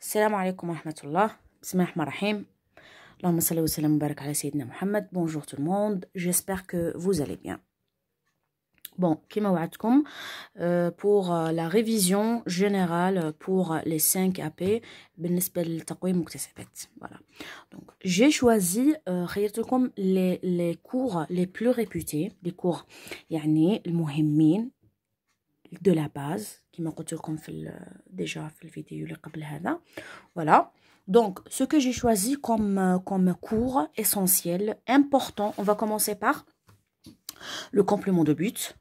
السلام عليكم ورحمة الله. بسم الله الرحمن الرحيم. اللهم صل وسلم وبارك على سيدنا محمد. Bonjour tout le monde. J'espère que vous allez bien. Bon, كما وعدتكم pour la révision générale pour les 5 AP بالنسبة لتقويم مكتسبات. Voilà. Donc, j'ai choisi خيرتكم les cours les plus réputés, les cours يعني المهمين de la base كما قلت لكم déjà في الفيديو اللي قبل هذا. Voilà. Donc, ce que j'ai choisi comme cours essentiel, important, on va commencer par le complément de but,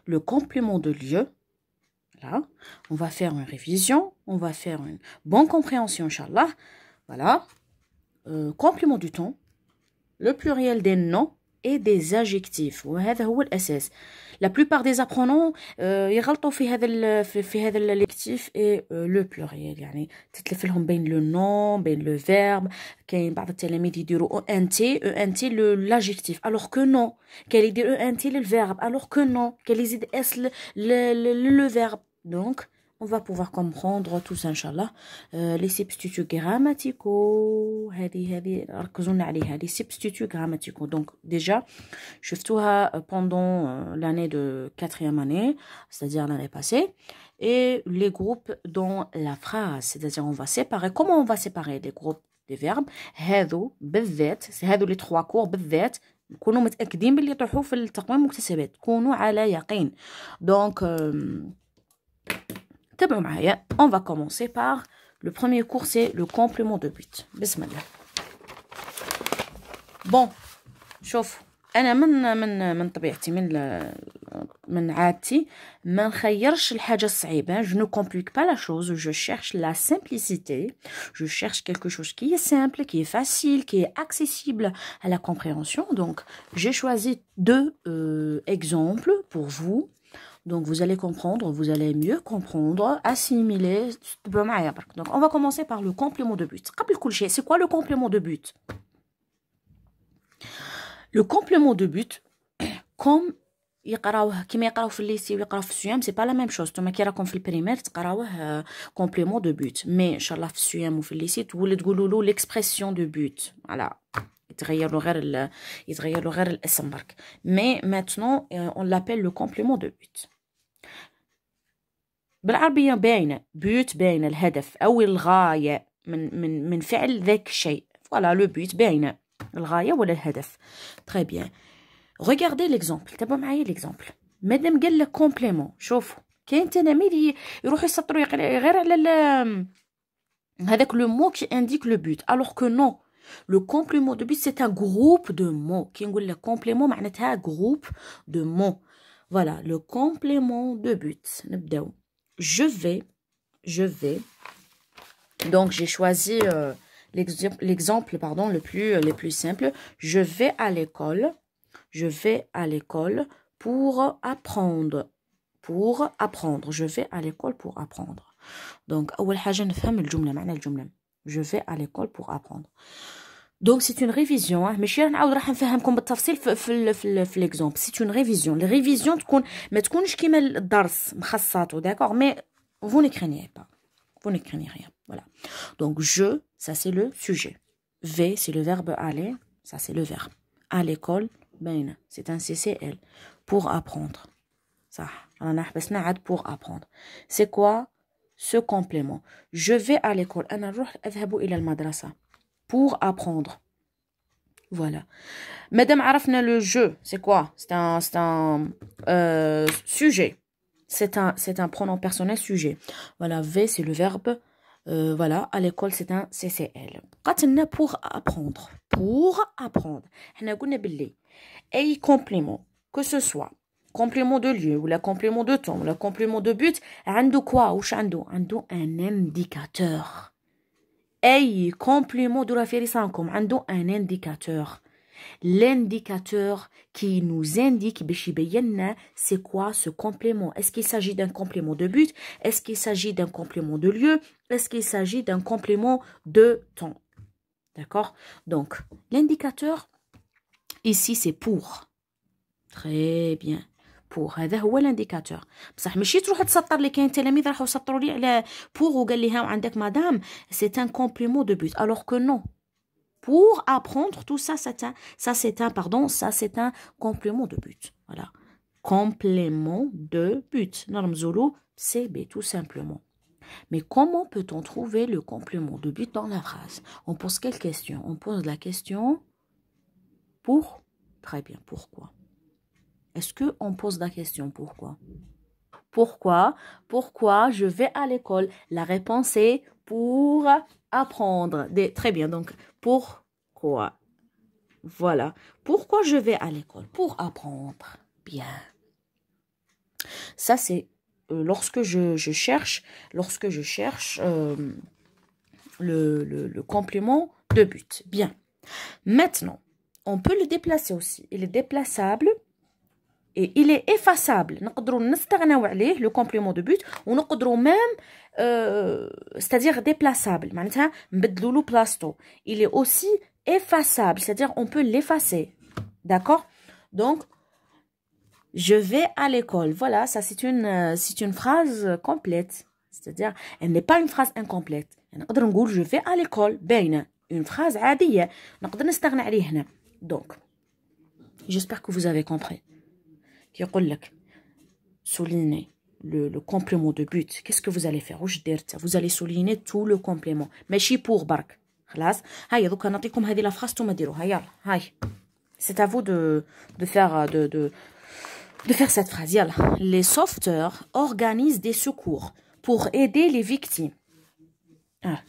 le complément de lieu. Voilà. On va faire une révision, on va faire une bonne compréhension, Inch'Allah. Voilà. Complément du temps, le pluriel des noms et des adjectifs. وهذا هو الأساس. La plupart des apprenants يغلطوا في هذا l'adjectif et le pluriel. يعني تتلف لهم بين le nom بين le verbe. كاين بعض التلاميذ يديروا ENT l'adjectif alors que non. كاين يدير ENT للverbe alors que non. كاين يزيد S le verbe. Donc on va pouvoir comprendre tout ça, Inch'Allah. Les substituts grammaticaux. هذه ركزونا عليها. Les substituts grammaticaux. Donc, déjà, شفتوها pendant l'année de 4e année, c'est-à-dire l'année passée. Et les groupes dans la phrase. C'est-à-dire, on va séparer. Comment on va séparer les groupes des verbes؟ هذو بالذات. هذو les 3 cours بالذات. كونوا متأكدين باللي يطيحوا في التقويم المكتسبات. كونوا على يقين. Donc, on va commencer par le premier cours, c'est le complément de but. Bismillah. Bon, شوف انا من طبيعتي من عادتي ما نخيرش الحاجه الصعيبه. Je ne complique pas la chose, je cherche la simplicité, je cherche quelque chose qui est simple, qui est facile, qui est accessible à la compréhension. Donc j'ai choisi 2 exemples pour vous. Donc, vous allez comprendre, vous allez mieux comprendre, assimiler. Donc, on va commencer par le complément de but. C'est quoi le complément de but? Le complément de but, comme كما يقراوه في الليسي ويقراوه في السيام، c'est pas la même chose. نتوما كي راكم في البريمير تقراوه complément de but. Mais ان شاء الله في السيام وفي الليسي تولي تقولوا له l'expression de but. Voilà. يتغير له غير الاسم برك. Mais maintenant on l'appelle le complément de but. بالعربية باينة بوت باينة الهدف أو الغاية من فعل ذاك الشيء. Voilà le but باينة الغاية ولا الهدف. Très bien. Regardez l'exemple. تابعوا معايا l'exemple. مادام قال لك complément. شوفوا كاين تلاميذ يروحوا يسطروا غير على هذاك le mot qui indique le but. Alors que non. Le complément de but c'est un groupe de mots. كي نقول لك complément معناتها groupe de mots. Voilà le complément de but. نبداو. Je vais. Donc, j'ai choisi l'exemple, pardon, le plus simple. Je vais à l'école. Je vais à l'école pour apprendre. Je vais à l'école pour apprendre. Donc, أول حاجة نفهم الجملة معنى الجملة. Je vais à l'école pour apprendre. Donc, c'est une révision. ماشي نعاود راح نفهمكم بالتفصيل في l'exemple. C'est une révision. Les révisions ما تكونش كيما الدرس مخصصاتو. D'accord? Mais vous ne craignez pas. Vous ne craignez rien. Voilà. Donc, je, ça c'est le sujet. V, c'est le verbe aller. Ça c'est le verbe. À l'école, ben, c'est un CCL. Pour apprendre. Ça, on a pour apprendre. C'est quoi ce complément? Je vais à l'école. أنا نروح أذهب إلى المدرسة. Pour apprendre. Voilà. Madame عرفنا le jeu. C'est quoi? C'est un sujet. C'est un pronom personnel sujet. Voilà, V, c'est le verbe. Voilà, à l'école, c'est un CCL. قاتلنا pour apprendre. Pour apprendre. حنا قلنا باللي أي complément, que ce soit complément de lieu, ou la complément de temps, ou la complément de but, عنده quoi? وش عنده un indicateur. أي complément de la فيريسانكم عنده un indicateur. L'indicateur qui nous indique c'est quoi ce complément. Est-ce qu'il s'agit d'un complément de but? Est-ce qu'il s'agit d'un complément de lieu? Est-ce qu'il s'agit d'un complément de temps? D'accord? Donc, l'indicateur, ici, c'est pour. Très bien. pour هذا هو l'indicateur بصح ماشي تروح تسطر لي كاين تلاميذ راحوا يسطروا لي على pour وقال لي ها عندك مدام c'est un complément de but alors que non pour apprendre tout ça c'est un complément de but voilà complément de but نرمزولو CB tout simplement. Mais comment peut-on trouver le complément de but dans la phrase? On pose quelle question? On pose la question pour. Très bien, pourquoi? Est-ce qu'on pose la question pourquoi? Pourquoi je vais à l'école? La réponse est pour apprendre. Très bien, donc pourquoi? Voilà. Pourquoi je vais à l'école? Pour apprendre. Bien. Ça, c'est lorsque je cherche le complément de but. Bien. Maintenant, on peut le déplacer aussi. Il est déplaçable et il est effaçable. نقدروا نستغناو عليه le complément de but ونقدروا même c'est-à-dire déplaçable. معناتها نبدلوا له بلاصتو. Il est aussi effaçable, c'est-à-dire on peut l'effacer. D'accord? Donc je vais à l'école. Voilà, ça c'est une phrase complète. C'est-à-dire, elle n'est pas une phrase incomplète. نقدر نقول je vais à l'école باينة. Une phrase عادية. نقدر نستغنى عليه هنا. Donc, j'espère que vous avez compris. يقول لك souligner le complément de but. Qu'est-ce que vous allez faire? واش درت? Vous allez souligner tout le complément. ماشي pour برك. خلاص. هيا دوكا نعطيكم هذه لا phrase نتوما ديروها. يلا هاي. C'est à vous de faire cette phrase. Yalla. Les sauveteurs organisent des secours pour aider les victimes.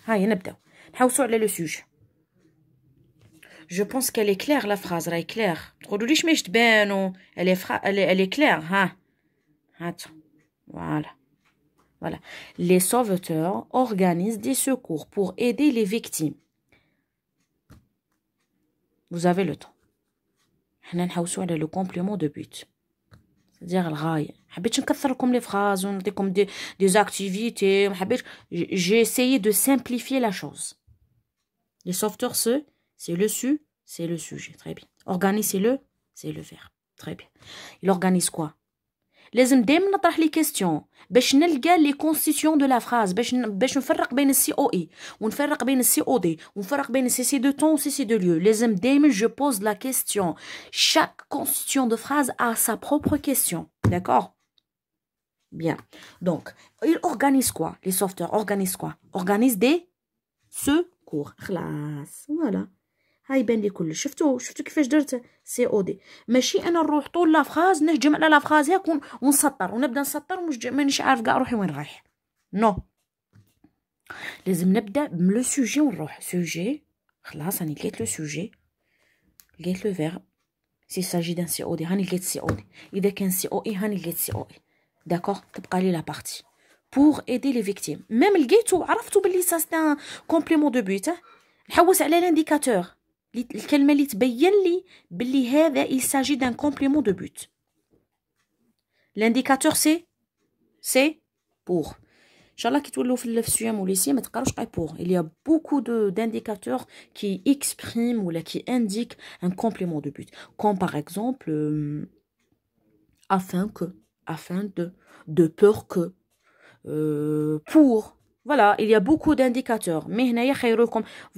هاي نبداو. نحوسوا على le sujet. Je pense qu'elle est claire la phrase, elle est claire. تقولوليش ماش تبانو. Elle est claire, ها. هات. Voilà. Les sauveteurs organisent des secours pour aider les victimes. Vous avez le temps. حنا نحوسوا على le complément de but. C'est-à-dire الغاية. حبيتش نكثر لكم لي phrases ونعطيكم des activités. J'ai essayé de simplifier la chose. Les sauveteurs, c'est le sujet. Très bien. Organisez-le, c'est le verbe. Très bien. Il organise quoi? لازم دائما نطرح لي كيستيون باش نلقى لي كونستيتيون دو لا فراز باش نفرق بين السي او اي ونفرق بين السي او دي ونفرق بين سي سي دو طون و سي سي دو ليو. لازم دائما جو بوز لا كيستيون. chaque constitution de phrase a sa propre question. D'accord? Bien. Donc, ils organisent quoi? Les sauveteurs organisent quoi? Organisent des secours. خلاص. Voilà. هاي يبان لي كلش. شفتوا كيفاش درت سي او دي. ماشي انا نروح طول لا فراز نهجم على لا فراز هاك ونسطر ونبدا نسطر مانيش عارف كاع روحي وين رايح. نو. لازم نبدا بلو سوجي ونروح. سوجي خلاص راني لقيت لو سوجي لقيت لو فيرب. سي ساجي دان سي او دي هاني لقيت سي او دي. اذا كان سي او اي هاني لقيت سي او اي. داكوغ تبقى لي لا بارتي pour aider les victimes. ميم لقيتو عرفتو بلي سا سي ان كومبليمون دو بوت. نحوس على لانديكاتور الكلمة اللي تبين لي بلي هذا il s'agit d'un complément de but. L'indicateur c'est pour. إن شاء الله كي تولوا في السيام والليسي ما تقراوش قاي pour. Il y a beaucoup d'indicateurs qui expriment ou qui indiquent un complément de but. Comme par exemple afin de peur que, pour. Voilà, il y a beaucoup d'indicateurs. Mais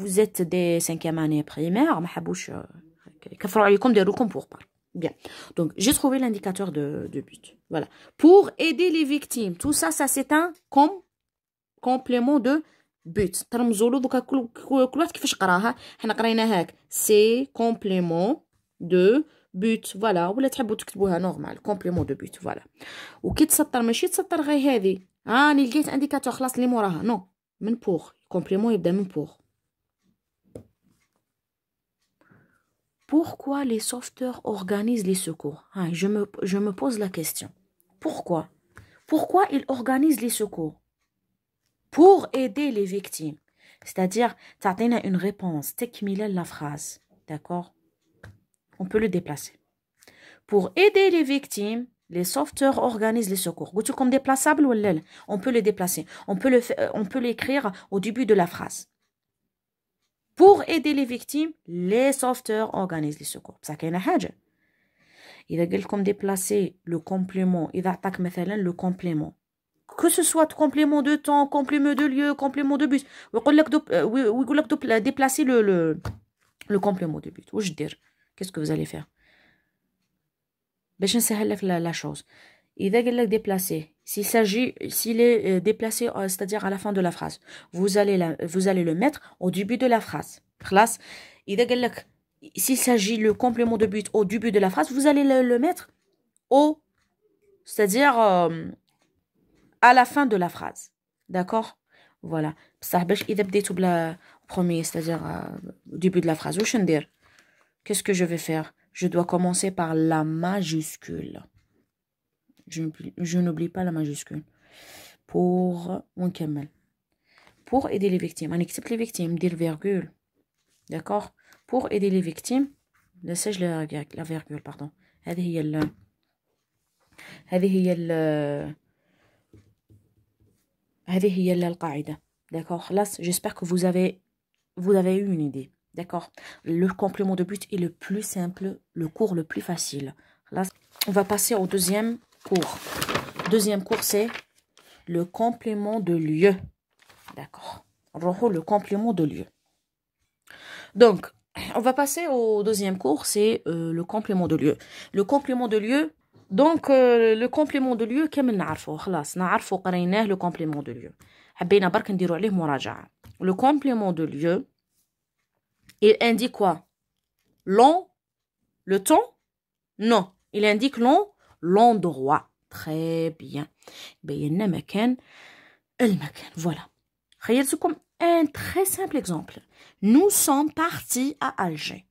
vous êtes des 5e année primaire, ما حبوش يكفروا عليكم ديروكم pour par. Bien. Donc, j'ai trouvé l'indicateur de but. Voilà. Pour aider les victimes. Tout ça, c'est un complément de but. ترمزولو دوكا كل واحد كيفاش قراها. حنا قرينا هاك. C'est complément de but. Voilà. ولا تحبوا تكتبوها نورمال. Complément de but. Voilà. وكي تسطر ماشي تسطر غير هذه. راني لقيت انديكاتور خلاص اللي موراها. نو. من بوغ. كومبليمون يبدا من بوغ. Pourquoi les sauveteurs organisent les secours? Je me pose la question. Pourquoi ils organisent les secours? Pour aider les victimes. C'est-à-dire, تعطينا une réponse تكملة la phrase. D'accord? On peut le déplacer. Pour aider les victimes, les sauveteurs organisent les secours. قلت لكم déplaçable ولا لا? On peut le déplacer. On peut l'écrire au début de la phrase. Pour aider les victimes, les sauveteurs organisent les secours. Ça كاينه حاجه. إذا قال لكم déplacer le complément إذا عطاك مثلا le complément que ce soit complément de temps complément de lieu complément de but ويقول لك déplacer le complément de but واش دير qu'est-ce que vous allez faire باش نسهل لك la chose إذا قال لك déplacer s'il est déplacé c'est-à-dire à la fin de la phrase vous allez le mettre au début de la phrase خلاص إذا قال لك s'il s'agit le complément de but au début de la phrase vous allez le mettre au c'est-à-dire à la fin de la phrase d'accord voilà بصح باش إذا بديتو بلا premier c'est-à-dire au début de la phrase واش ندير qu'est-ce que je vais faire je dois commencer par la majuscule je n'oublie pas la majuscule pour ونكمل pour aider les victimes نكتب les victimes ندير virgule d'accord pour aider les victimes نسج la virgule pardon هذه هي القاعدة d'accord خلاص j'espère que vous avez eu une idée d'accord le complément de but est le plus simple le cours le plus facile خلاص on va passer au deuxième cours c'est le complément de lieu d'accord le complément de lieu donc on va passer au deuxième cours c'est le complément de lieu le complément de lieu donc le complément de lieu كامل نعرفوه خلاص نعرفو قريناه le complément de lieu حبينا برك نديرو عليه مراجعة le complément de lieu il indique quoi le temps non il indique l'endroit très bien بينا مكان المكان voilà خيرتكم un très simple exemple nous sommes partis à Alger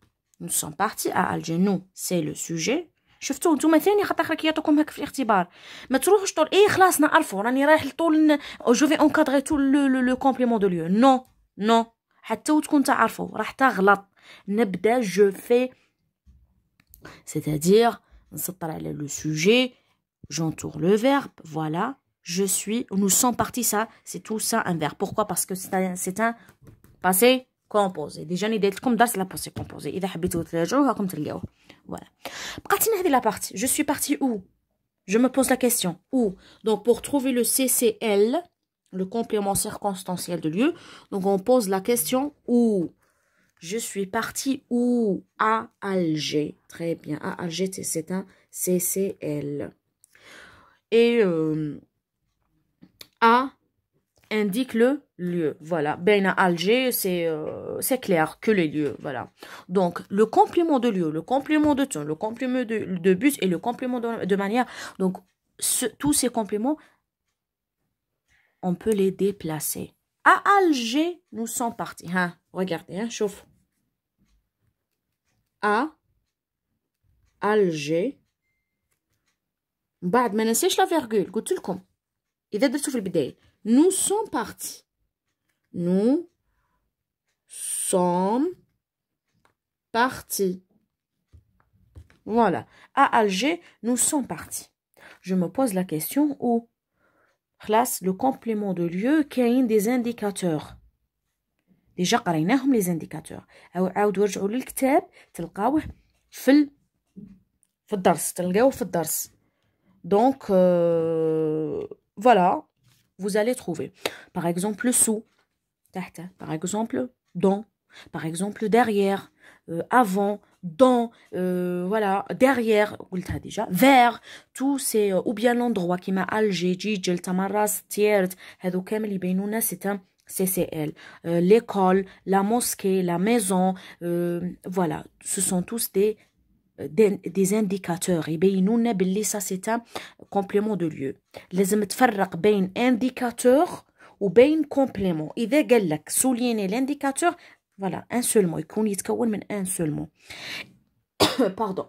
nous c'est le sujet شفتوا نتوما ثاني خاطر راك يعطوكم هكا في الاختبار ما تروحوش طول خلاص نعرفوا راني رايح لطول جو في انكادري طول لو كومبليمون دو ليو نو حتى وتكون تعرفوا راح تغلط نبدا جو في c'est-à-dire نسطر على لو sujet j'entoure le verbe voilà je suis nous sommes partis ça c'est tout ça un verbe pourquoi parce que c'est un passé composé déjà ني درت لكم درس لا passé composé اذا حبيتوا تراجعوه راكم تلقاوه voilà بقاتنا هذه la partie je suis partie où je me pose la question où donc pour trouver le CCL le complément circonstanciel de lieu donc on pose la question où je suis partie où à Alger très bien à Alger c'est un CCL et à indique le lieu voilà ben à Alger c'est clair que les lieux voilà donc le complément de lieu le complément de temps le complément de but et le complément de manière donc tous ces compléments on peut les déplacer à Alger nous sommes partis regardez chauffe à Alger بعد ما ننساش la virgule قلت لكم إذا درتو في البداية nous sommes partis nous sommes partis voilà à Alger nous sommes partis je me pose la question où classe le complément de lieu كاين des indicateurs déjà قريناهم les indicateurs عاودوا رجعوا للكتاب تلقاوه في الدرس تلقاوه في الدرس donc voilà vous allez trouver par exemple sous par exemple dans par exemple derrière avant dans voilà derrière قلتها déjà vers tous ces ou bien l'endroit كيما Alger جيجل تمراس تيرت هذو كامل يبينونا c'est un CCL l'école la mosquée la maison voilà ce sont tous des indicateurs يبينونا باللي ça c'est un complément de lieu لازم تفرق بين indicateur وبين complément إذا قال لك souligner l'indicateur voilà un seul mot يكون يتكون من un seul mot pardon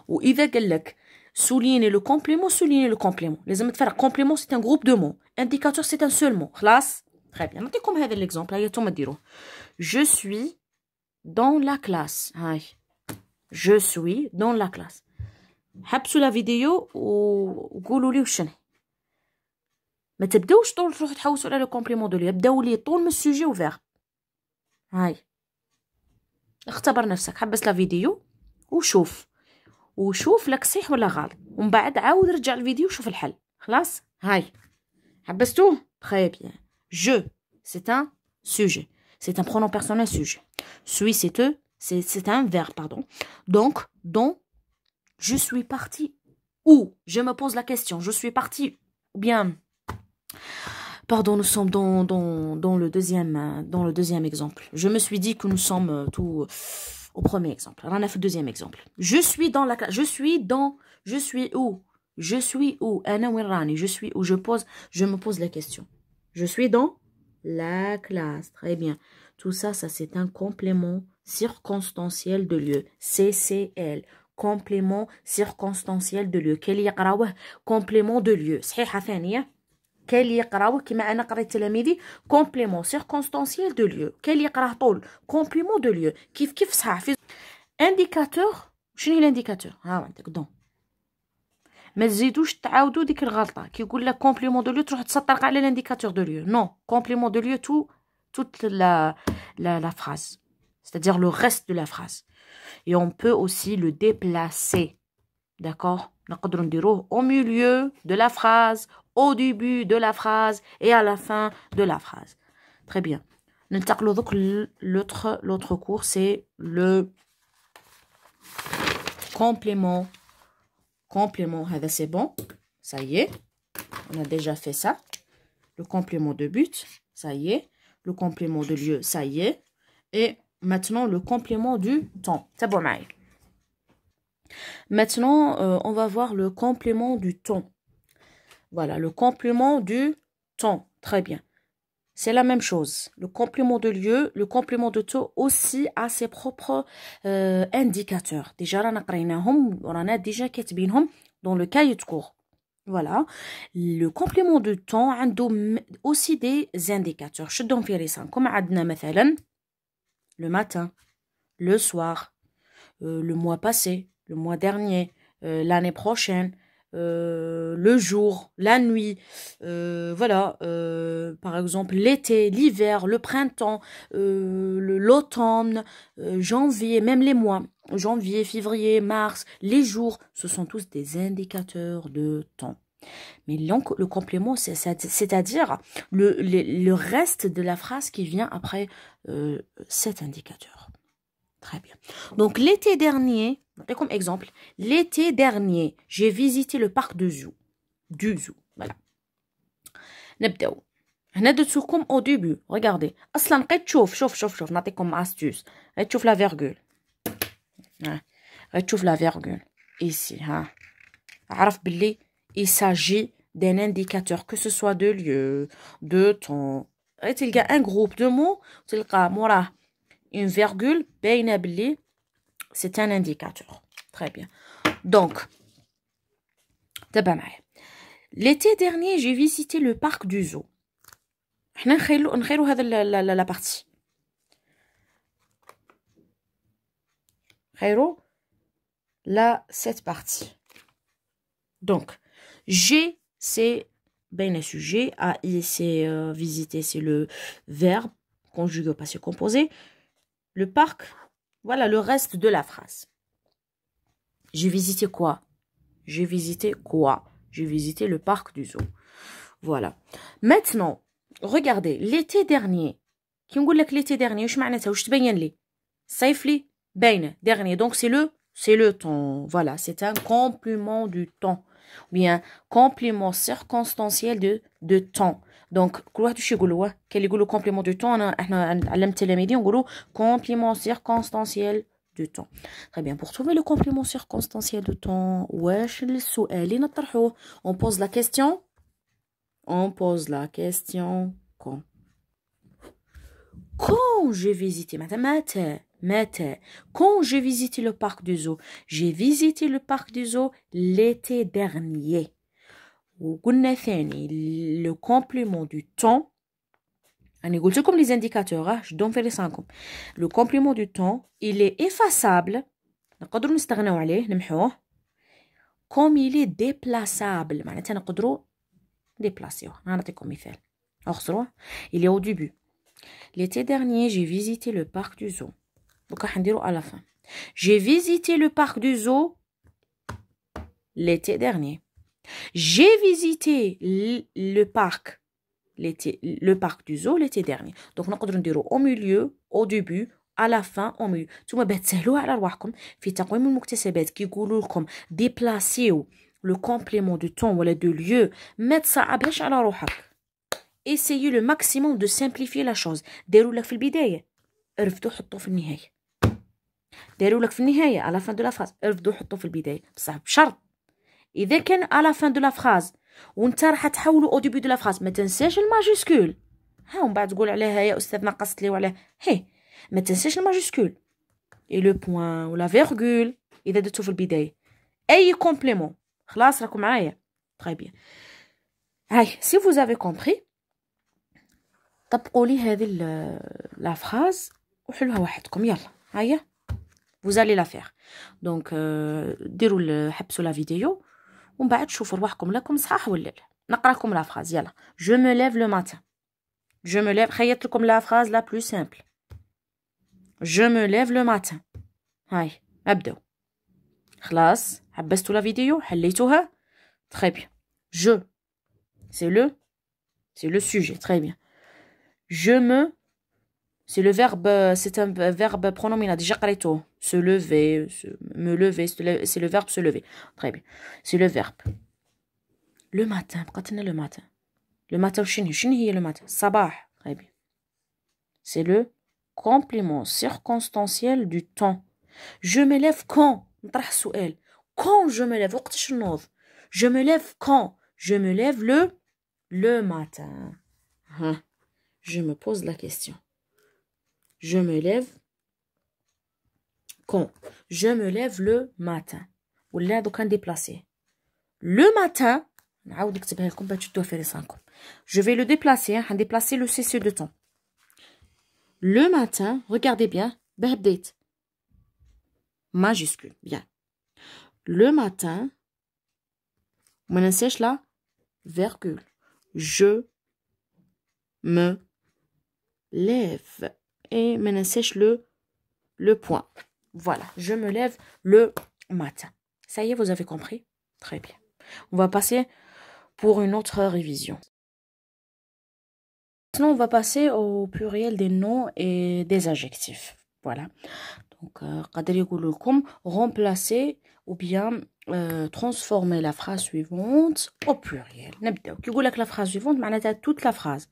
وإذا قال لك souligner le complément لازم تفرق complément c'est un groupe de mots indicateur c'est un seul mot خلاص très bien نعطيكم هذا l'exemple هيا نتوما ديروه je suis dans la classe هاي je suis dans la classe حبسوا لا فيديو وقولوا لي وشنو ما تبداوش طول تروحوا تحوسوا على لو كومبليمون دو لي بداو لي طول من السوجي وفير هاي اختبر نفسك حبس لا فيديو وشوف وشوف لك صحيح ولا غلط، ومن بعد عاود رجع الفيديو وشوف الحل. خلاص هاي حبستوه. Très bien. Je, c'est un sujet. C'est un pronom personnel sujet. Suis, c'est un verbe, pardon. Donc, dont je suis parti où? Je me pose la question. Je suis parti ou bien... Pardon, nous sommes dans le deuxième exemple. Je me suis dit que nous sommes tout au premier exemple. On a fait le deuxième exemple. Je suis dans la classe. Je suis où? Je suis où? Je suis où? Je me pose la question. Je suis dans la classe. Très bien. Tout ça, c'est un complément circonstanciel de lieu. CCL. Complément circonstanciel de lieu. Quel يقراوه complément de lieu. صحيحة ثانية. كاين اللي يقراوه كيما انا قريت تلاميذي كومبليمون سيركونستانسيال دو ليو، كاين اللي يقراه طول كومبليمون دو ليو. كيف صحاح في انديكاتور. شنو هي الانديكاتور؟ ها عندك دون. ما تزيدوش تعاودوا ديك الغلطه كي يقول لك كومبليمون دو ليو تروح تسطر على الانديكاتور دو ليو. نو، كومبليمون دو ليو toute la phrase, c'est-à-dire le reste de la phrase. Et on peut aussi le déplacer. D'accord? نقدروا نديروه au milieu de la phrase, au début de la phrase et à la fin de la phrase. Très bien. L'autre cours, c'est le complément. Complément, c'est bon. Ça y est. On a déjà fait ça. Le complément de but, ça y est. Le complément de lieu, ça y est. Et maintenant, le complément du temps. C'est bon, Maï. Maintenant, on va voir le complément du temps. Voilà, le complément du temps. Très bien. C'est la même chose. Le complément de lieu, le complément de temps aussi a ses propres indicateurs. Déjà, on a déjà كاتبينهم dans le cahier de cours. Voilà. Le complément de temps a aussi des indicateurs. شدهم في رسالكم. عندنا مثلا le matin, le soir, le mois passé, le mois dernier, l'année prochaine, le jour, la nuit, voilà, par exemple l'été, l'hiver, le printemps, l'automne, janvier, même les mois, janvier, février, mars, les jours, ce sont tous des indicateurs de temps. Mais le complément, c'est-à-dire le reste de la phrase qui vient après cet indicateur. Très bien. Donc, l'été dernier, comme exemple, l'été dernier, j'ai visité le parc du zoo. Voilà. نبداو. هنا درتوكم au début. Regardez. أصلا غير شوف نعطيكم astuce. غير تشوف la virgule. غير تشوف la virgule. Ici, ها. عرف باللي il s'agit d'un indicateur, que ce soit de lieu, de temps. غير تلقى un groupe de mots, تلقى موراه une virgule, c'est un indicateur. Très bien. Donc, l'été dernier, j'ai visité le parc du zoo. نخيلوا هذا la partie. خيروا cette partie. Donc, j'ai, c'est ben sujet. A, c'est visiter, c'est le verbe conjugué au passé composé. Le parc, voilà le reste de la phrase. J'ai visité quoi? J'ai visité quoi? J'ai visité le parc du zoo. Voilà. Maintenant, regardez, l'été dernier. Qui نقول لك l'été dernier, واش معناتها واش تبين لي؟ صيف لي باينه dernier. Donc c'est le temps. Voilà, c'est un complément du temps. Ou bien complément circonstanciel de temps. Donc كل واحد واش يقولوا؟ كاين اللي يقولوا complément du temps. احنا علمت تلاميذي نقولوا complément circonstanciel du temps. Très bien. Pour trouver le complément circonstanciel de temps, واش السؤال اللي نطرحوه؟ On pose la question. On pose la question quand. Quand j'ai visité, quand j'ai visité le parc du zoo, j'ai visité le parc du zoo l'été dernier. وقلنا ثاني le complément du temps. أنا قلت لكم les indicateurs. Je donne في لسانكم. Le complément du temps, il est effaçable. نقدروا نستغنوا عليه نمحوه. Comme il est déplaçable. معناتها نقدروا déplacer. نعطيكم مثال. أخسروه. Il est au début. L'été dernier, j'ai visité le parc du zoo. Donc, à la fin. J'ai visité le parc du zoo l'été dernier. J'ai visité le parc du zoo l'été dernier. Donc نقدروا نديروا au milieu, au début, à la fin, au milieu. نتوما باه تسهلوها على رواحكم في تقويم المكتسبات كيقولوا لكم déplacer le complément du temps ولا de lieu ما تصعبهاش على روحك. Essayez le maximum de simplifier la chose. ديروا لك في البداية رفدوا حطوا في النهاية. ديروا لك في النهاية à la fin de la phrase رفدوا حطوا في البداية. بصح بشرط إذا كان à la fin de la phrase وانت راح تحولوا au début de la phrase ما تنساش الماجيسكول. ها ومن بعد تقول عليها يا أستاذ نقصت لي وعلاه هي ما تنساش الماجيسكول et le point ولا virgule إذا درتو في البداية. أي complément. خلاص راكم معايا. très bien. هاي si vous avez compris طبقوا لي هذه لا فراز وحلوها وحدكم. يلا هيا vous allez la faire. donc ديروا حبسوا لا فيديو ومن بعد شوفوا رواحكم لكم صحاح ولا لا. نقرا لكم لا فراز. يلا je me lève le matin. je me lève. خيط لكم لا فراز la plus simple. je me lève le matin. هاي ابداو. خلاص حبستوا لا فيديو حليتوها. très bien. je c'est le sujet. très bien. je me c'est le verbe, c'est un verbe pronominal. Déjà قريتوه. se lever, me lever, c'est le verbe se lever. Très bien. C'est le verbe. Le matin. بقات لنا le matin. Le matin شنو هي le matin? صباح. Très bien. C'est le complément circonstanciel du temps. Je me lève quand? نطرح السؤال. Quand je me lève وقتاش نوض. Je me lève quand? Je me lève le matin. Je me pose la question. Je me lève quand? Je me lève le matin. ولا دوكا نديبلاسيه. Le matin نعاود نكتبها لكم باش تشدوها في راسكم. Je vais le déplacer. حنديبلاسي le cessez de temps. Le matin, regardez bien. باه بديت. Majuscule. Bien. Le matin. ما ننساش لا virgule. Je me lève. Et maintenant sèche le point. Voilà, je me lève le matin. Ça y est, vous avez compris? Très bien. On va passer pour une autre révision. Maintenant, on va passer au pluriel des noms et des adjectifs. Voilà. Donc, remplacer ou bien transformer la phrase suivante au pluriel. Qui dit que la phrase suivante, معناتها toute la phrase.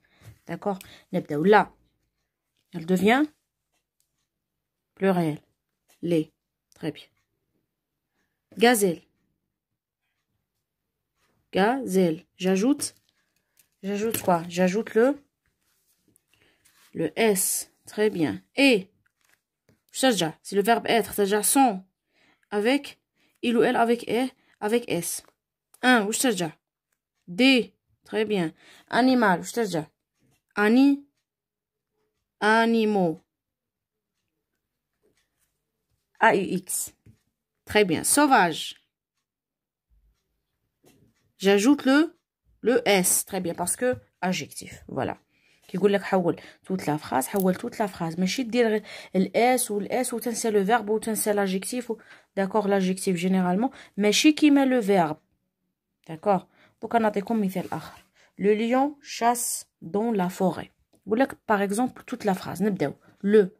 D'accord? نبداو là. Elle devient pluriel. Les. Très bien. Gazelle. Gazelle. J'ajoute quoi? J'ajoute le S. Très bien. Et. C'est le verbe être. C'est-à-dire son. Avec. Il ou elle avec E. Avec S. Un. Des. Très bien. Animal. Animaux. AUX. Très bien. Sauvage. J'ajoute le S. Très bien. Parce que adjectif. Voilà. Qui يقول لك حول toute la phrase. حول toute la phrase. ماشي تدير S ou S ou تنسى le verbe ou تنسى l'adjectif. D'accord. L'adjectif généralement. ماشي كيما le verbe. D'accord. Donc نعطيكم مثال آخر. Le lion chasse dans la forêt. يقول لك par exemple toute la phrase. نبداو. Le.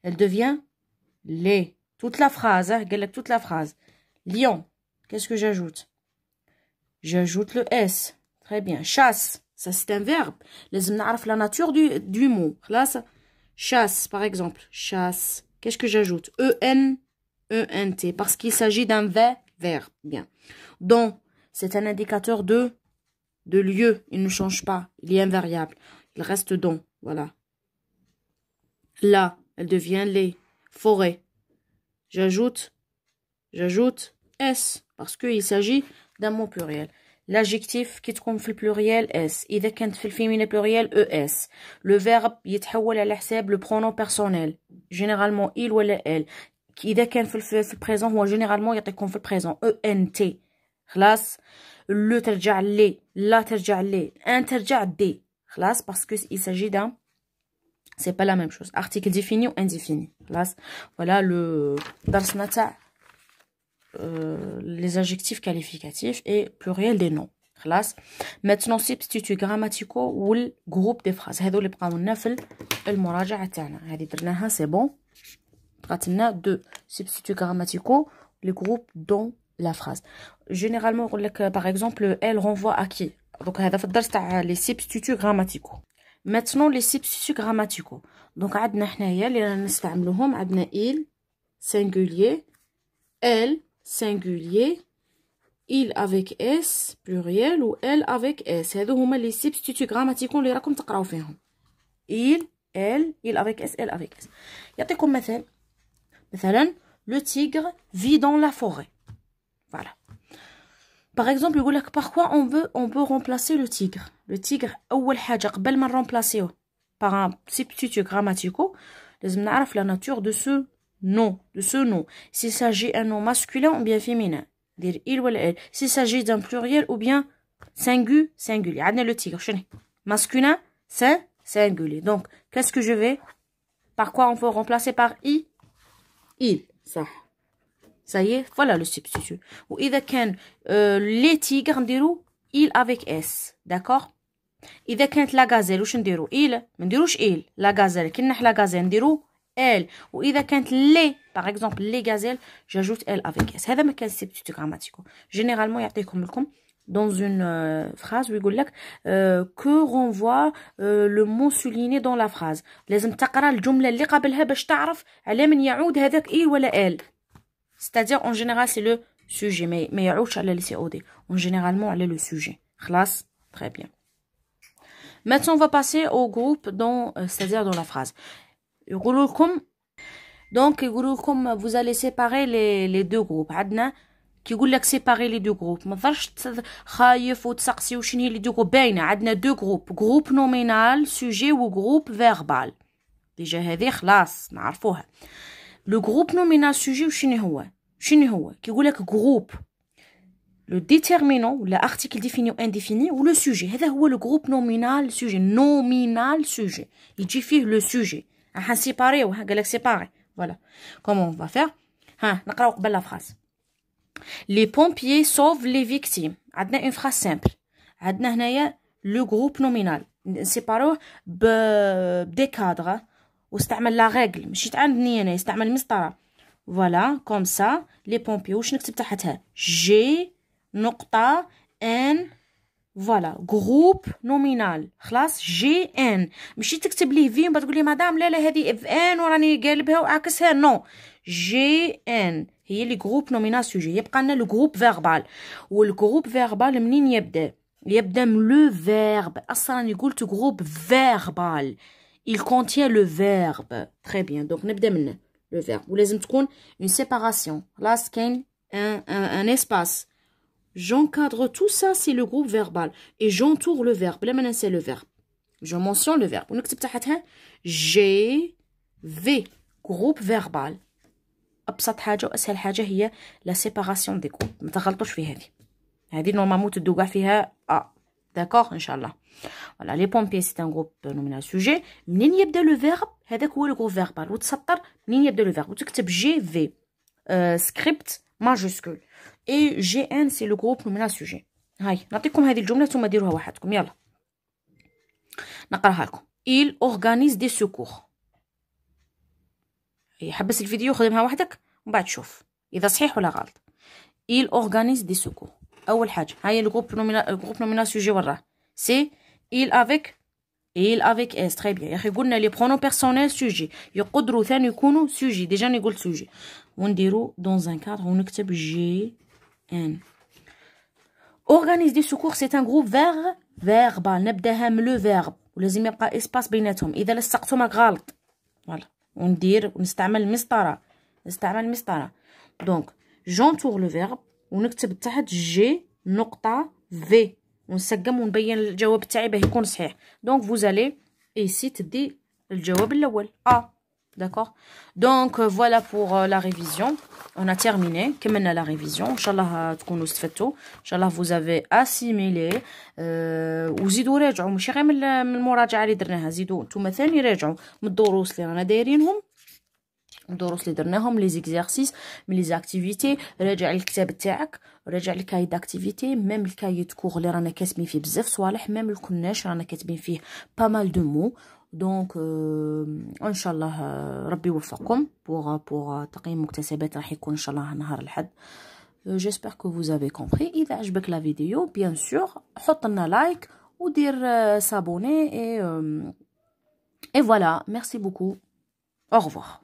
Elle devient les. Toute la phrase. قال لك toute la phrase. Lion. Qu'est-ce que j'ajoute? J'ajoute le S. Très bien. Chasse. Ça, c'est un verbe. لازم نعرف la nature du mot. خلاص. Chasse, par exemple. Chasse. Qu'est-ce que j'ajoute? E-N-T. Parce qu'il s'agit d'un verbe. Bien. Donc, c'est un indicateur de lieu. Il ne change pas. Il est invariable. Il reste dans. Voilà. Là, elle devient les. Forêt. J'ajoute S. Parce qu'il s'agit d'un mot pluriel. L'adjectif qui تكون في pluriel S. إذا كانت في الفيمينة pluriel ES. Le verbe يتحول على حساب le pronom personnel. Généralement il ولا elle. إذا كان في البريزون هو généralement يعطيكم في البريزون ENT. خلاص. Le ترجع لي. لا ترجع لي. un ترجع دي. خلاص. Parce que il s'agit d'un. C'est pas la même chose. Article défini ou indéfini. خلاص. Voilà le درسنا تاع les adjectifs qualificatifs et pluriel des noms. خلاص. Maintenant substituts grammaticaux ou groupe des phrases. هذو اللي بقاو لنا في المراجعة تاعنا. هذه درناها سي بون. بقات لنا دو substituts grammaticaux les groupes dans la phrase. Généralement يقول لك par exemple elle renvoie à qui. Donc هذا في الدرس تاع les substituts grammaticaux. Maintenant les substituts grammaticaux. Donc عندنا حنايا اللي رانا نستعملوهم عندنا il singulier, elle singulier, il avec s pluriel ou elle avec s. هذو هما les substituts grammaticaux اللي راكم تقراو فيهم. il, elle, il avec s, elle avec s. يعطيكم مثال. مثلا le tigre vit dans la forêt. Voilà. Par exemple يقول لك pourquoi on veut remplacer le tigre. Le tigre أول حاجة قبل ما نرمبلاسيوه par un substitut grammaticaux لازم نعرف la nature de ce nom. S'il s'agit d'un nom masculin ou bien féminin. Dire il ou elle. S'il s'agit d'un pluriel ou bien singulier. عندنا le tigre. Masculin, c'est singulier. Donc, qu'est-ce que je vais? Par quoi on peut remplacer par i? Il. Ça y est, voilà le substitut. Ou إذا كان les tigres نديرو il avec s. D'accord? إذا كانت la gazelle واش نديرو؟ il. ما نديروش il. La gazelle. كي نحل la gazelle نديرو elle. Ou إذا كانت les, par exemple les gazelles, j'ajoute elle avec s. هذا ما كان substitut grammaticaux. Généralement يعطيكم لكم dans une phrase ويقول لك que renvoie le mot souligné dans la phrase. لازم تقرا الجملة اللي قبلها باش تعرف على من يعود هذاك il ولا elle. C'est-à-dire en général c'est le sujet ما يعودش على les COD. En généralement على le sujet. خلاص. Très bien. Maintenant on va passer au groupe c'est-à-dire dans la phrase. Donc vous allez séparer les deux groupes. عندنا كيقول لك séparer les deux groupes. ما تقدرش خايف وتسقسي وشنو هي les deux groupes باينه. عندنا deux groupes. Groupe nominal sujet و groupe verbal. ديجا هذه خلاص نعرفوها. Le groupe nominal sujet شنو هو كيقول لك groupe le déterminant ou l'article défini ou indéfini ou le sujet. هذا هو le groupe nominal sujet. يجي فيه le sujet. séparer séparer. Voilà. Comment on va faire? نقراو قبل la phrase. Les pompiers sauvent les victimes. عندنا une phrase simple. عندنا هنايا le groupe nominal. نسيباروه des cadres. واستعمل la règle. ماشي عندني انا يستعمل مسطرة. Voilà, comme ça. Les pompiers. واش نكتب تحتها؟ G نقطة N. فوالا جروب نومينال خلاص جي ان. ماشي تكتب ليه في وبعد تقول لي مدام لا هذه اف ان وراني قالبها وعكسها. نو جي ان هي اللي جروب نومينال سوجي. يبقى لنا لو جروب فيربال. والجروب فيربال منين يبدا من لو فيرب. اصلا راني قلت جروب فيربال il contient le verbe. Très bien. Donc نبدا منه le verbe. ولازم تكون une séparation. خلاص كاين un espace. J'encadre tout ça, c'est le groupe verbal. Et j'entoure le verbe. Là, maintenant, c'est le verbe. Je mentionne le verbe. ونكتب تحتها G, V. Groupe verbal. أبسط حاجة وأسهل حاجة هي la séparation des groupes. ما تغلطوش في هذه. هذه نورمالمون تدو كاع فيها D'accord, Inch'Allah. Voilà, les pompiers, c'est un groupe nominal sujet. منين يبدا le verbe هذاك هو le groupe verbal. وتسطر منين يبدا le verbe. وتكتب G, V. Script majuscule. Et GN c'est le groupe nominal sujet. هاي نعطيكم هذه الجملة ثم ديروها وحدكم. يلا نقراها لكم. Il organise des secours. حبس الفيديو خدمها وحدك ومن بعد شوف إذا صحيح ولا غلط. Il organise des secours. أول حاجة هاي الجروب nominal sujet وراه. C'est il avec s. Très bien. يا أخي قلنا les pronoms personnels sujet يقدروا ثاني يكونوا sujet. ديجا أنا قلت sujet. ونديرو dans un cadre ونكتب N. Organise des secours c'est un groupe verbal. نبداها من le verbe ولازم يبقى espace بيناتهم. إذا لصقتهم غلط. Voilà. ونستعمل مسطرة. Donc j'entoure le verbe ونكتب تحت G نقطة V ونسقم ونبين الجواب تاعي باه يكون صحيح. Donc vous allez ici تدي الجواب الأول D'accord. Donc voilà pour la révision. On a terminé. كملنا la révision. Inch'Allah تكونوا استفدتوا. Inch'Allah vous avez assimilé. وزيدوا راجعوا ماشي غير من المراجعة اللي درناها. زيدوا نتوما ثاني راجعوا من الدروس اللي رانا دايرينهم. الدروس اللي درناهم لي زيكزارسيس من لي زاكتيفيتي. راجع الكتاب تاعك، راجع الكاي داكتيفيتي، ميم الكاي كور اللي رانا كاتبين فيه بزاف صوالح، ميم الكناش رانا كاتبين فيه با مال دو مو. دونك ان شاء الله ربي يوفقكم بوغ تقييم مكتسبات راح يكون ان شاء الله نهار الحد. جيسبر كو vous avez compris. اذا عجبك لا فيديو بيان سور حط لنا لايك ودير s'abonner et voilà. Merci beaucoup. Au revoir.